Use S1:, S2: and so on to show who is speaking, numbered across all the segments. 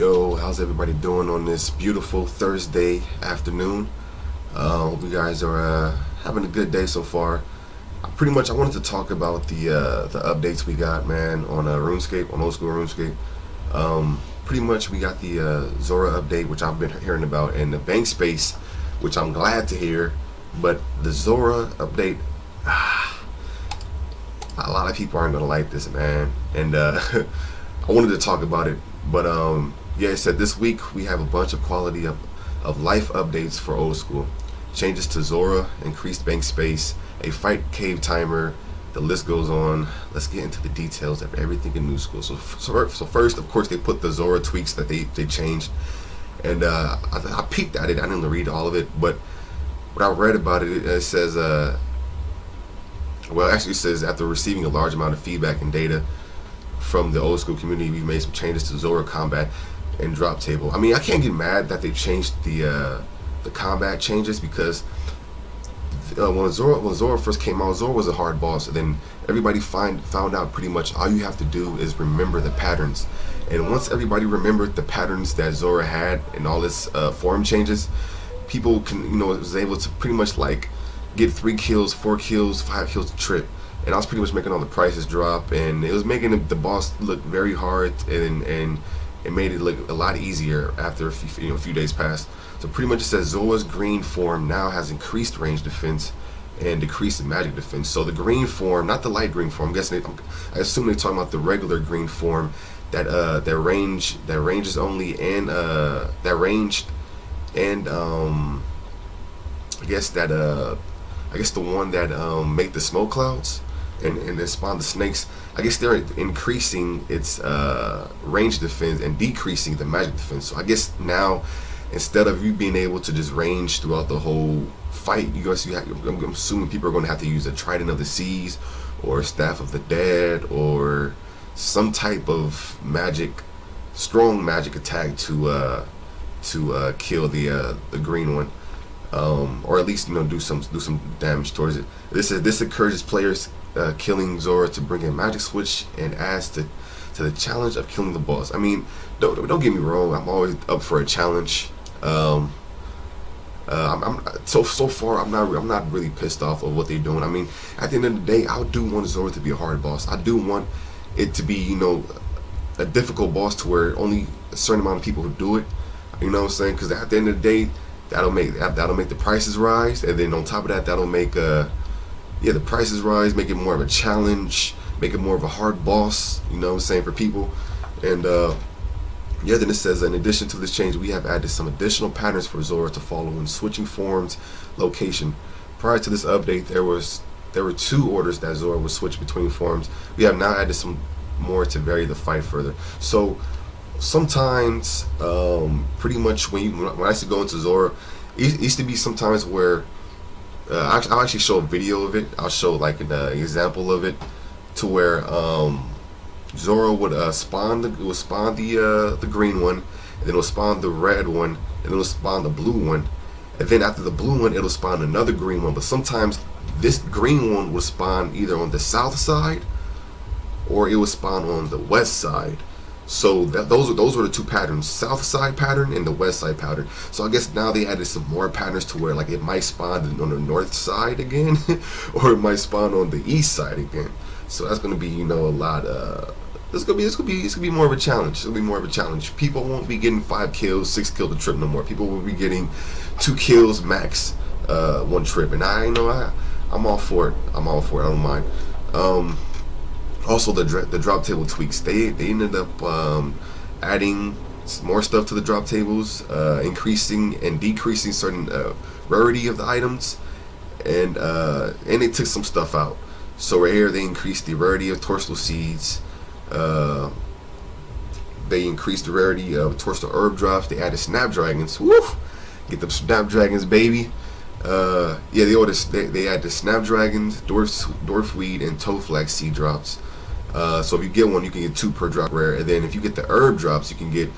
S1: Yo, how's everybody doing on this beautiful Thursday afternoon? Hope you guys are having a good day so far. I wanted to talk about the updates we got, man, on RuneScape, on old school RuneScape. Pretty much we got the Zulrah update, which I've been hearing about, and the bank space, which I'm glad to hear. But the Zulrah update, a lot of people aren't gonna like this, man. And I wanted to talk about it, but yeah, it said this week we have a bunch of quality of life updates for old school. Changes to Zulrah, increased bank space, a fight cave timer, the list goes on. Let's get into the details of everything in new school. So first, of course, they put the Zulrah tweaks that they changed. And I peeked at it. I didn't read all of it, but what I read about it, it says, well, actually it says, after receiving a large amount of feedback and data from the old school community, we've made some changes to Zulrah combat and drop table. I mean, I can't get mad that they changed the combat changes, because when Zulrah first came out, Zulrah was a hard boss, and then everybody found out pretty much all you have to do is remember the patterns. And once everybody remembered the patterns that Zulrah had and all its form changes, people was able to pretty much like get 3 kills, 4 kills, 5 kills to trip. And I was pretty much making all the prices drop, and it was making the boss look very hard, and it made it look a lot easier after a few days passed. So pretty much it says Zulrah's green form now has increased range defense and decreased magic defense. So the green form, not the light green form, I assume they're talking about the regular green form that ranges only, and that ranged, and I guess the one that make the smoke clouds and then spawn the snakes. I guess they're increasing its range defense and decreasing the magic defense. So I guess now, instead of you being able to just range throughout the whole fight, I'm assuming people are going to have to use a Trident of the Seas or Staff of the Dead or some type of strong magic attack to kill the green one, or at least do some damage towards it. This encourages players killing Zulrah to bring in magic switch and adds to the challenge of killing the boss. I mean, don't get me wrong, I'm always up for a challenge. So far I'm not really pissed off of what they're doing. I mean, at the end of the day, I do want Zulrah to be a hard boss. I do want it to be a difficult boss to where only a certain amount of people who do it. You know what I'm saying? Because at the end of the day, that'll make the prices rise, and then on top of that, that'll make the prices rise, make it more of a challenge, make it more of a hard boss. You know what I'm saying, for people. And yeah, then it says, in addition to this change, we have added some additional patterns for Zulrah to follow when switching forms location. Prior to this update, there were 2 orders that Zulrah would switch between forms. We have now added some more to vary the fight further. So sometimes, pretty much when I used to go into Zulrah, it used to be sometimes where I'll actually show a video of it. I'll show like an example of it, to where Zulrah would spawn the green one, and then it'll spawn the red one, and then it'll spawn the blue one, and then after the blue one, it'll spawn another green one. But sometimes this green one will spawn either on the south side, or it will spawn on the west side. So those were the 2 patterns: south side pattern and the west side pattern. So I guess now they added some more patterns to where like it might spawn on the north side again, or it might spawn on the east side again. So that's gonna be a lot. It's gonna be more of a challenge. It'll be more of a challenge. People won't be getting 5 kills, 6 kills a trip no more. People will be getting 2 kills max, 1 trip. And I'm all for it. I don't mind. Also, the drop table tweaks. They ended up adding more stuff to the drop tables, increasing and decreasing certain rarity of the items, and they took some stuff out. So right here, they increased the rarity of Torstal Seeds. They increased the rarity of Torstal Herb drops. They added Snapdragons. Woo! Get them Snapdragons, baby. Yeah, they added Snapdragons, Dwarfweed, and Toadflax seed drops. So if you get one, you can get 2 per drop rare, and then if you get the herb drops, you can get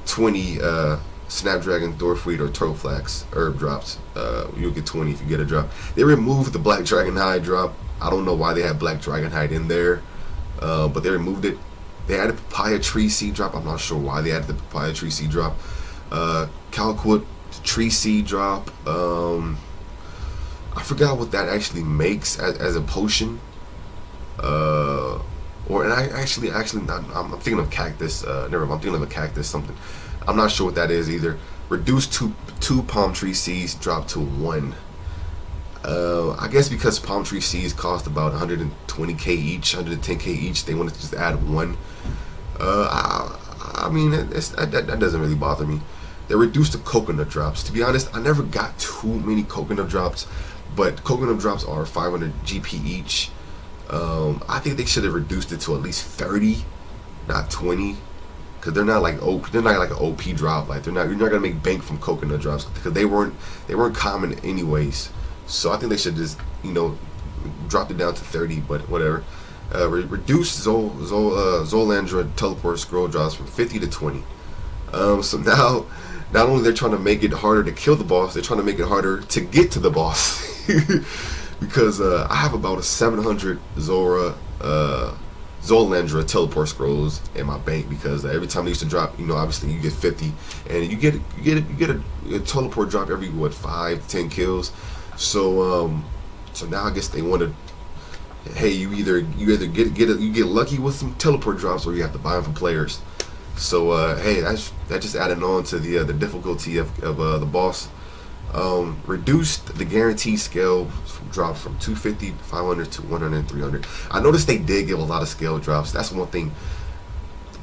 S1: 20 Snapdragon, Dwarfweed, or Toadflax herb drops. You'll get 20 if you get a drop. They removed the Black Dragon Hide drop. I don't know why they had Black Dragon Hide in there, but they removed it. They added papaya tree seed drop. I'm not sure why they added the papaya tree seed drop. Calicut tree seed drop. I forgot what that actually makes as a potion. And I actually not, I'm thinking of cactus. Never mind, I'm thinking of a cactus something. I'm not sure what that is either. Reduce two palm tree seeds drop to 1. I guess because palm tree seeds cost about 120k each, 110k each, they wanted to just add 1. I mean, that doesn't really bother me. They reduced the coconut drops. To be honest, I never got too many coconut drops, but coconut drops are 500 GP each. I think they should have reduced it to at least 30, not 20, because they're not like they're not like an OP drop. Like you're not gonna make bank from coconut drops because they weren't common anyways. So I think they should just drop it down to 30, but whatever. Reduce Zolandra teleport scroll drops from 50 to 20. So now, not only they're trying to make it harder to kill the boss, they're trying to make it harder to get to the boss. Because I have about 700 Zolandra teleport scrolls in my bank, because every time they used to drop, obviously you get 50, and you get a teleport drop every 5-10 kills. So now I guess they want to. Hey, you either get lucky with some teleport drops, or you have to buy them from players. So hey, that just added on to the difficulty of the boss. Reduced the guaranteed scale drop from 250, 500 to 100, 300. I noticed they did give a lot of scale drops. That's one thing.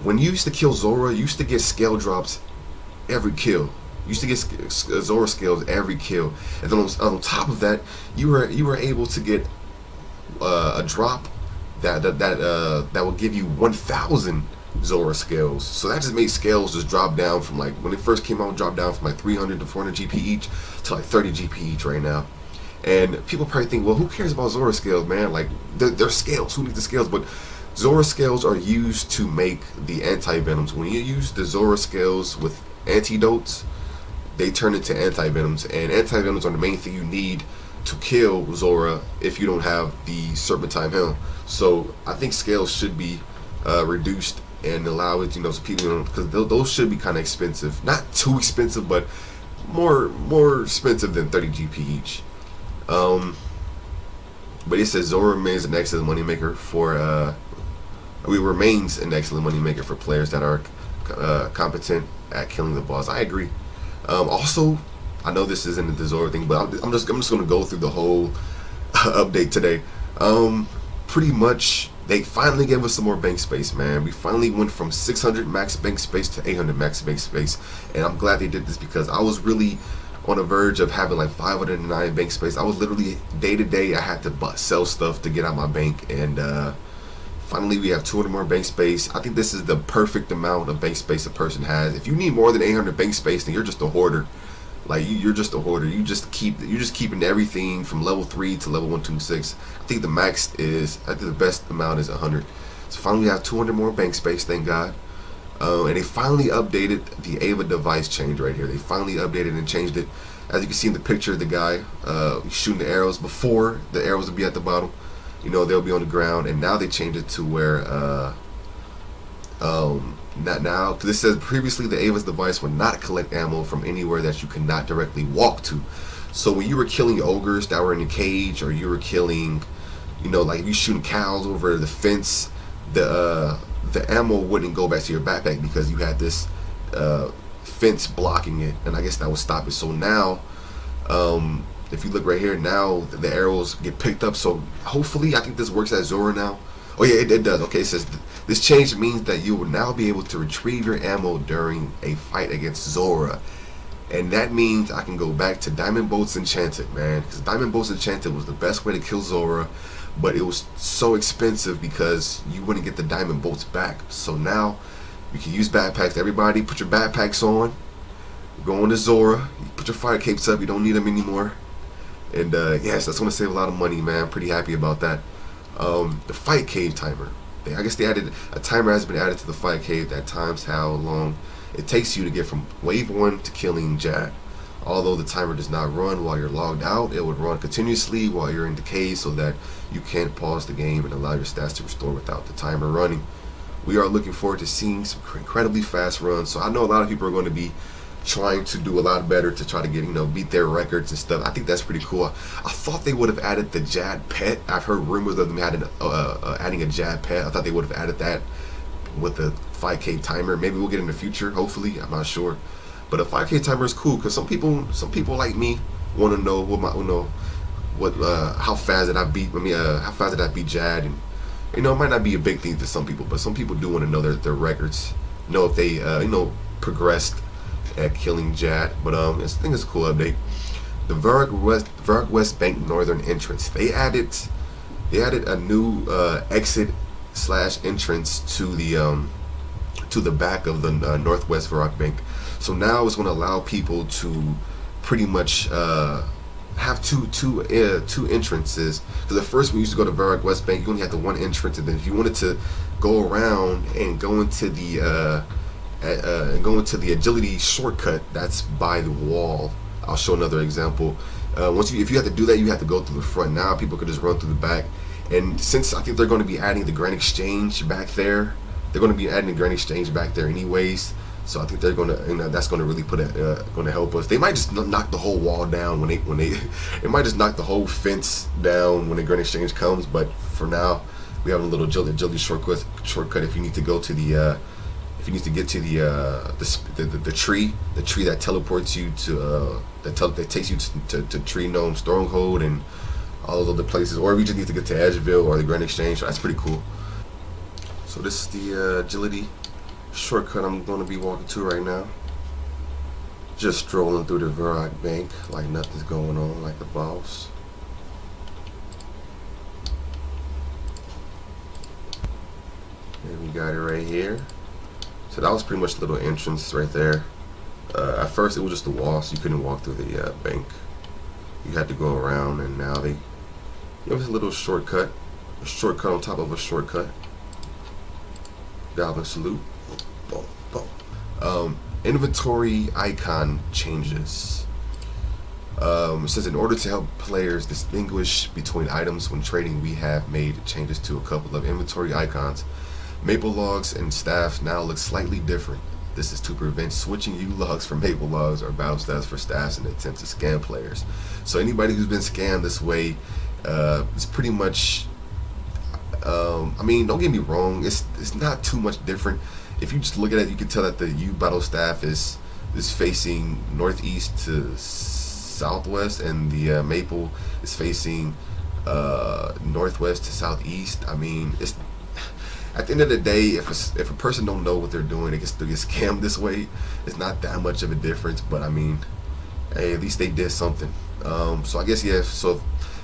S1: When you used to kill Zulrah, you used to get scale drops every kill. You used to get Zulrah scales every kill, and then on top of that, you were able to get a drop that will give you 1,000 Zulrah scales. So that just made scales just drop down from, like, when it first came out, drop down from like 300 to 400 GP each to like 30 GP each right now. And people probably think, well, who cares about Zulrah scales, man? Like, they're scales. Who needs the scales? But Zulrah scales are used to make the anti-venoms. When you use the Zulrah scales with antidotes, they turn into anti-venoms, and anti-venoms are the main thing you need to kill Zulrah if you don't have the Serpentine Helm. So I think scales should be reduced and allow it, so people, because those should be kind of expensive. Not too expensive, but more expensive than 30 GP each. But it says Zulrah remains an excellent moneymaker for remains an excellent moneymaker for players that are competent at killing the boss. I agree. Also, I know this isn't the Zulrah thing, but I'm just gonna go through the whole update today. Pretty much, they finally gave us some more bank space, man. We finally went from 600 max bank space to 800 max bank space, and I'm glad they did this, because I was really on the verge of having like 509 bank space. I was literally day to day, I had to sell stuff to get out my bank, and finally we have 200 more bank space. I think this is the perfect amount of bank space a person has. If you need more than 800 bank space, then you're just a hoarder. Like, you're just a hoarder. You're just keeping everything from level 3 to level 126. I think the best amount is 100. So finally we have 200 more bank space, thank God. And they finally updated the Ava device change right here. They finally updated and changed it. As you can see in the picture, the guy shooting the arrows, before the arrows would be at the bottom, they'll be on the ground, and now they changed it to where not now, because it says previously the Ava's device would not collect ammo from anywhere that you cannot directly walk to. So when you were killing ogres that were in a cage, or you were killing, like if you shooting cows over the fence, the ammo wouldn't go back to your backpack because you had this fence blocking it, and I guess that would stop it. So now, if you look right here, now the arrows get picked up. So hopefully, I think this works at Zulrah now. Oh yeah, it does. Okay, it says this change means that you will now be able to retrieve your ammo during a fight against Zulrah. And that means I can go back to Diamond Bolts Enchanted, man. Because Diamond Bolts Enchanted was the best way to kill Zulrah, but it was so expensive because you wouldn't get the Diamond Bolts back. So now you can use backpacks. Everybody, put your backpacks on. Go on to Zulrah. You put your fire capes up. You don't need them anymore. And yes, that's going to save a lot of money, man. I'm pretty happy about that. The fight cave timer. I guess they added a timer has been added to the fight cave that times how long it takes you to get from wave 1 to killing Jad. Although the timer does not run while you're logged out, it would run continuously while you're in the cave, so that you can't pause the game and allow your stats to restore without the timer running. we are looking forward to seeing some incredibly fast runs. So I know a lot of people are going to be trying to do a lot better to try to get, beat their records and stuff. I think that's pretty cool. I thought they would have added the Jad pet. I've heard rumors of them adding a Jad pet. I thought they would have added that with the 5K timer. Maybe we'll get in the future, hopefully. I'm not sure. But a 5K timer is cool because some people like me want to know how fast did I beat? How fast did I beat Jad? And it might not be a big thing to some people, but some people do want to know their records. Know if they progressed at killing Jad. But I think it's a cool update. The Varrock West Bank Northern entrance. They added a new exit/entrance to the back of the Northwest Varrock Bank. So now it's going to allow people to pretty much have two entrances. Because at first, when you used to go to Varrock West Bank, you only had the one entrance, and then if you wanted to go around and go into the agility shortcut, that's by the wall. I'll show another example. If you have to do that, you have to go through the front. Now people could just run through the back. And since I think they're going to be adding the Grand Exchange back there, anyways. So I think they're going to, that's going to really going to help us. They might just knock the whole wall down when they it might just knock the whole fence down when the Grand Exchange comes. But for now, we have a little agility shortcut if you need to go to the if you need to get to the tree that teleports you to that takes you to Tree Gnome Stronghold and all those other places, or if you just need to get to Edgeville or the Grand Exchange. So that's pretty cool. So this is the agility shortcut I'm going to be walking to right now. Just strolling through the Varrock Bank like nothing's going on, like the boss. And we got it right here. So that was pretty much the little entrance right there. At first it was just a wall, so you couldn't walk through the bank. You had to go around, and now they give us a little shortcut. A shortcut on top of a shortcut. Goblin salute. Boom, boom. Inventory icon changes. It says in order to help players distinguish between items when trading, we have made changes to a couple of inventory icons. Maple logs and staffs now look slightly different. This is to prevent switching logs for maple logs or battle staffs for staffs in an attempt to scam players. So anybody who's been scammed this way, it's pretty much. I mean, don't get me wrong. It's not too much different. If you just look at it, you can tell that the U battle staff is facing northeast to southwest, and the maple is facing northwest to southeast. I mean, it's. At the end of the day, if a person don't know what they're doing, they can still get scammed this way. It's not that much of a difference, but I mean, hey, at least they did something. So I guess, yeah, so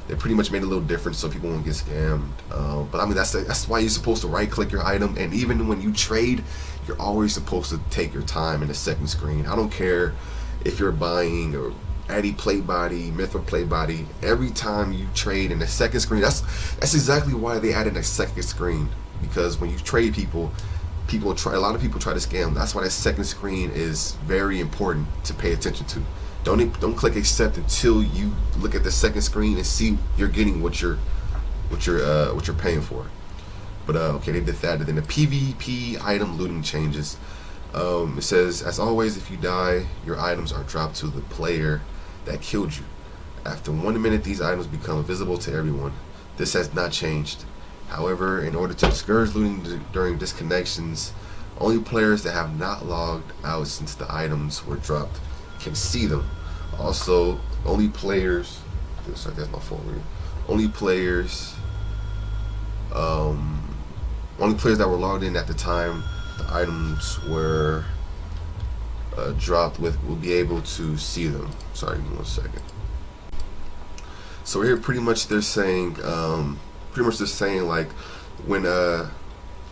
S1: they pretty much made a little difference so people won't get scammed. But I mean, that's why you're supposed to right click your item, and even when you trade, you're always supposed to take your time in the second screen. I don't care if you're buying or Addy plate body, Mithra plate body. Every time you trade in the second screen, that's exactly why they added a second screen. Because when you trade a lot of people try to scam. That's why that second screen is very important to pay attention to. Don't click accept until you look at the second screen and see you're getting what you're paying for. But okay, they did that. And then the PvP item looting changes. It says, as always, if you die, your items are dropped to the player that killed you. After 1 minute, these items become visible to everyone. This has not changed. However, in order to discourage looting during disconnections, only players that have not logged out since the items were dropped can see them. Also, only players. Sorry, that's my phone ring. Only players that were logged in at the time the items were dropped will be able to see them. Sorry, give me 1 second. So here, pretty much they're saying. Like when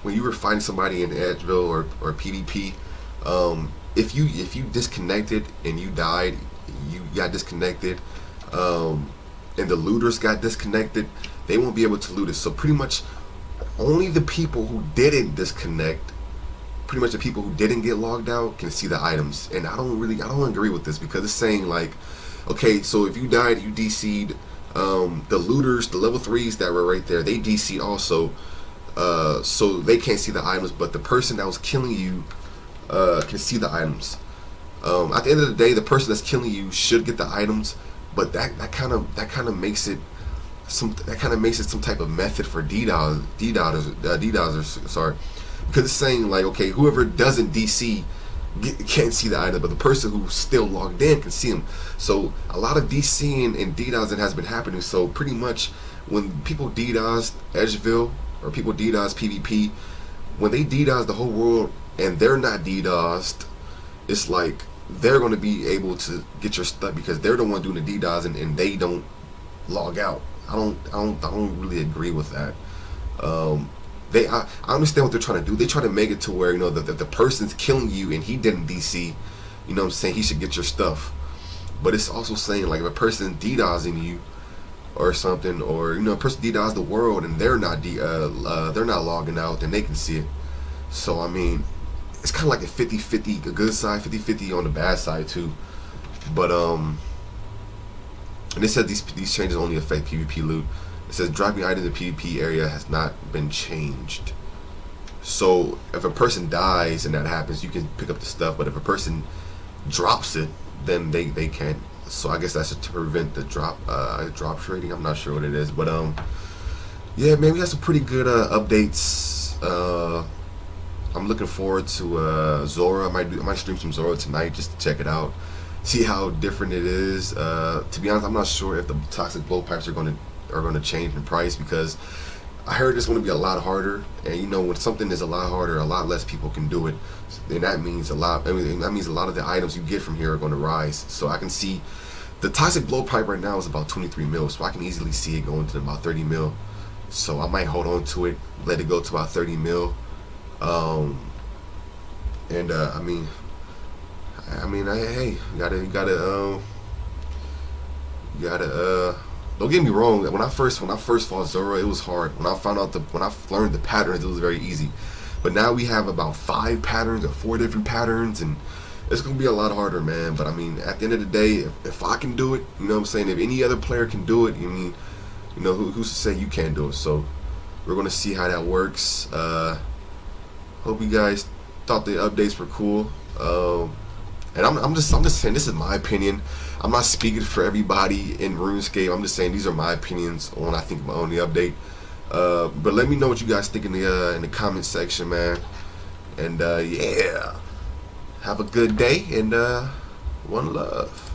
S1: you were fighting somebody in Edgeville or PvP, if you disconnected and you died, you got disconnected, and the looters got disconnected, they won't be able to loot it. So pretty much only the people who didn't disconnect, pretty much the people who didn't get logged out, can see the items. And I don't agree with this, because it's saying like, okay, so if you died, you DC'd. The looters, the level 3s that were right there, they DC'd also. so they can't see the items, but the person that was killing you can see the items. At the end of the day, the person that's killing you should get the items, but that kind of makes it some type of method for DDoSers, sorry, because it's saying like, okay, whoever doesn't DC can't see the item, but the person who's still logged in can see them. So a lot of DCing and DDoSing has been happening. So pretty much when people DDoS Edgeville or people DDoS PvP, when they DDoS the whole world and they're not DDoSed, it's like they're going to be able to get your stuff because they're the one doing the DDoSing and they don't log out. I don't really agree with that. I understand what they're trying to do. They try to make it to where, you know, the person's killing you and he didn't DC, you know what I'm saying, he should get your stuff. But it's also saying like if a person DDoSing you or something, or you know, a person DDoS the world and they're not logging out, then they can see it. So I mean, it's kind of like a 50-50, a good side, 50-50 on the bad side too. But and they said these changes only affect PvP loot. It says dropping items in the PvP area has not been changed. So if a person dies and that happens, you can pick up the stuff. But if a person drops it, then they can't. So I guess that's to prevent the drop trading. I'm not sure what it is, but yeah, man, we got some pretty good updates. I'm looking forward to Zulrah. I might stream some Zulrah tonight just to check it out, see how different it is. To be honest, I'm not sure if the toxic blowpipes are going to change in price, because I heard it's going to be a lot harder, and you know, when something is a lot harder, a lot less people can do it, then that means a lot. I mean, that means a lot of the items you get from here are going to rise. So I can see the toxic blowpipe right now is about 23 mil, so I can easily see it going to about 30 mil. So I might hold on to it, let it go to about 30 mil. I mean, hey, you gotta don't get me wrong. When I first fought Zulrah, it was hard. When I learned the patterns, it was very easy. But now we have about 5 patterns or 4 different patterns, and it's gonna be a lot harder, man. But I mean, at the end of the day, if I can do it, you know what I'm saying. If any other player can do it, I mean, you know, who's to say you can't do it? So we're gonna see how that works. Hope you guys thought the updates were cool. And I'm just saying, this is my opinion. I'm not speaking for everybody in RuneScape. I'm just saying these are my opinions on on the update. But let me know what you guys think in the comment section, man. And yeah, have a good day, and one love.